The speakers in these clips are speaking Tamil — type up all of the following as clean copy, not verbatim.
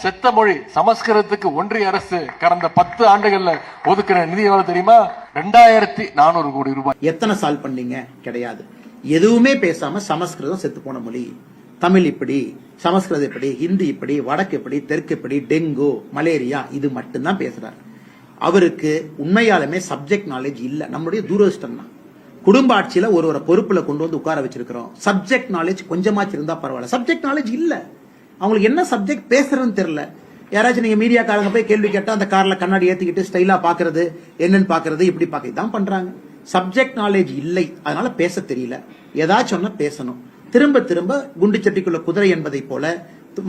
செத்த மொழி சமஸ்கிருதத்துக்கு ஒன்றிய அரசு கடந்த 10 ஆண்டுகள்ல ஒதுக்கிற நிதி எவ்வளவு தெரியுமா? 2400 கோடி ரூபாய். எத்தனை சால்வ் பண்ணீங்க? கிடையாது. எதுவுமே பேசாம சமஸ்கிருதம் செத்து போன மொழி, தமிழ் இப்படி, சமஸ்கிருதம் இப்படி, ஹிந்தி இப்படி, வடக்கு இப்படி, தெற்கு இப்படி, டெங்கு, மலேரியா, இது மட்டும்தான் பேசுறாரு. அவருக்கு உண்மையாலுமே சப்ஜெக்ட் நாலேஜ் இல்ல. நம்மளுடைய தூரதிர்ஷ்டம் தான். குடும்ப ஆட்சியில ஒரு பொறுப்புல கொண்டு வந்து உட்கார வச்சிருக்கிறோம். சப்ஜெக்ட் நாலேஜ் கொஞ்சமாச்சு இருந்தா பரவாயில்ல. சப்ஜெக்ட் நாலேஜ் இல்ல. அவங்களுக்கு என்ன சப்ஜெக்ட் பேசுறதுன்னு தெரியல. யாராச்சும் நீங்க மீடியாக்காரங்க போய் கேள்வி கேட்டா அந்த கார்ல கண்ணாடி ஏத்திக்கிட்டு ஸ்டைலா பாக்குறது, என்னன்னு பாக்குறது, இப்படி பாக்க தான் பண்றாங்க. சப்ஜெக்ட் நாலேஜ் இல்லை, அதனால பேச தெரியல. ஏதாச்சும் ஒண்ணு பேசணும். திரும்ப திரும்ப குண்டு சட்டிக்குள்ள குதிரை என்பதை போல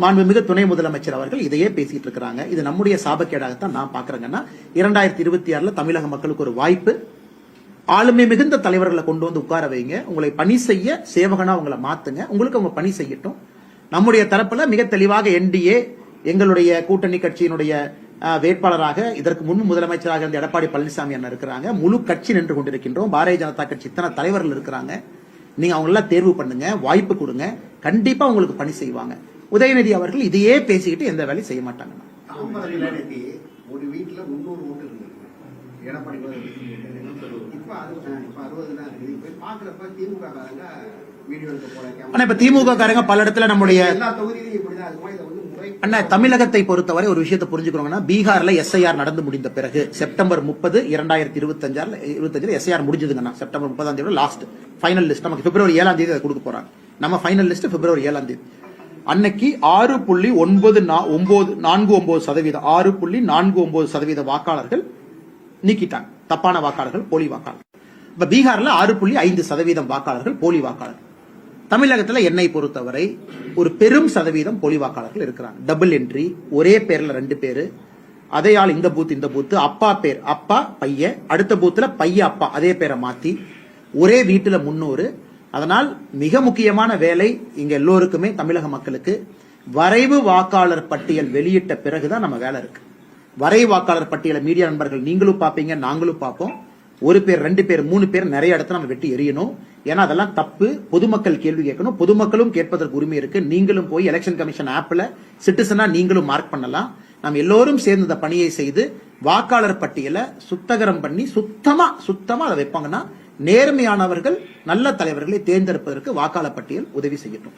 மாண்புமிகு துணை முதலமைச்சர் அவர்கள் இதையே பேசிட்டு இருக்கிறாங்க. இது நம்முடைய சாபக்கேடாகத்தான் நான் பாக்குறேங்கன்னா, 2026 தமிழக மக்களுக்கு ஒரு வாய்ப்பு. ஆளுமை மிகுந்த தலைவர்களை கொண்டு வந்து உட்கார வைங்க. உங்களை பணி செய்ய சேவகனா உங்களை மாத்துங்க. உங்களுக்கு அவங்க பணி செய்யட்டும். நம்முடைய தரப்புல மிக தெளிவாக என்டிஏ எங்களுடைய கூட்டணி கட்சியினுடைய வேட்பாளராக இதற்கு முன் முதலமைச்சராக இருந்த எடப்பாடி பழனிசாமி அண்ணன் இருக்கிறாங்க. முழு கட்சி நின்று கொண்டிருக்கின்றோம். பாரதிய ஜனதா கட்சி இத்தனை தலைவர்கள் இருக்கிறாங்க. நீங்க அவங்க எல்லாம் தேர்வு பண்ணுங்க, வாய்ப்பு கொடுங்க. கண்டிப்பா உங்களுக்கு பணி செய்வாங்க. உதயநிதி அவர்கள் இதையே பேசிக்கிட்டு எந்த வேலையும் செய்ய மாட்டாங்க. ஒரு வீட்டுல 300 ஓட்டு இருந்தது. எடப்பாடி திமுக காரங்க பல இடத்துல நம்முடைய தமிழகத்தை பொறுத்தவரை ஒரு விஷயத்தை புரிஞ்சுக்கணும்னா, பீகார்ல எஸ்ஐஆர் நடந்து முடிந்த பிறகு செப்டம்பர் 30, 2025 எஸ்ஐஆர் முடிஞ்சதுங்கன்னா, செப்டம்பர் 30 லாஸ்ட் ஃபைனல் லிஸ்ட் நமக்கு பிப்ரவரி 7 அதை கொடுக்க போறாங்க. நம்ம ஃபைனல் லிஸ்ட் பிப்ரவரி 7 அன்னைக்கு 6.49% 6.49% வாக்காளர்கள் நீக்கிட்டாங்க. தப்பான வாக்காளர்கள், போலி வாக்காளர்கள். இப்ப பீகார்ல 6.5% வாக்காளர்கள் போலி வாக்காளர்கள். தமிழகத்துல என்னை பொறுத்தவரை ஒரு பெரும் சதவீதம் போலி வாக்காளர்கள் இருக்கிறாங்க. டபுள் என்ட்ரி, ஒரே பேர்ல 2 பேரு, அதே ஆள் இந்த பூத், அப்பா பேர் அப்பா பையன், அடுத்த பூத்துல பையன் அப்பா அதே பேரை மாத்தி, ஒரே வீட்டுல 300. அதனால் மிக முக்கியமான வேலை இங்க எல்லோருக்குமே, தமிழக மக்களுக்கு வரைவு வாக்காளர் பட்டியல் வெளியிட்ட பிறகுதான் நம்ம வேலை இருக்கு. வரைவு வாக்காளர் பட்டியலை மீடியா நண்பர்கள் நீங்களும் பாப்பீங்க, நாங்களும் பார்ப்போம். 1 பேர், 2 பேர், 3 பேர் நிறைய இடத்துல நம்ம வெட்டி எறியணும். ஏன்னா அதெல்லாம் தப்பு. பொதுமக்கள் கேள்வி கேட்கணும். பொதுமக்களும் கேட்பதற்கு உரிமை இருக்கு. நீங்களும் போய் எலெக்ஷன் கமிஷன் ஆப்ல சிட்டிசனா நீங்களும் மார்க் பண்ணலாம். நம்ம எல்லோரும் சேர்ந்து இந்த பணியை செய்து வாக்காளர் பட்டியலை சுத்தகரம் பண்ணி சுத்தமா அதை வைப்பாங்கன்னா, நேர்மையானவர்கள் நல்ல தலைவர்களை தேர்ந்தெடுப்பதற்கு வாக்காளர் பட்டியல் உதவி செய்யட்டும்.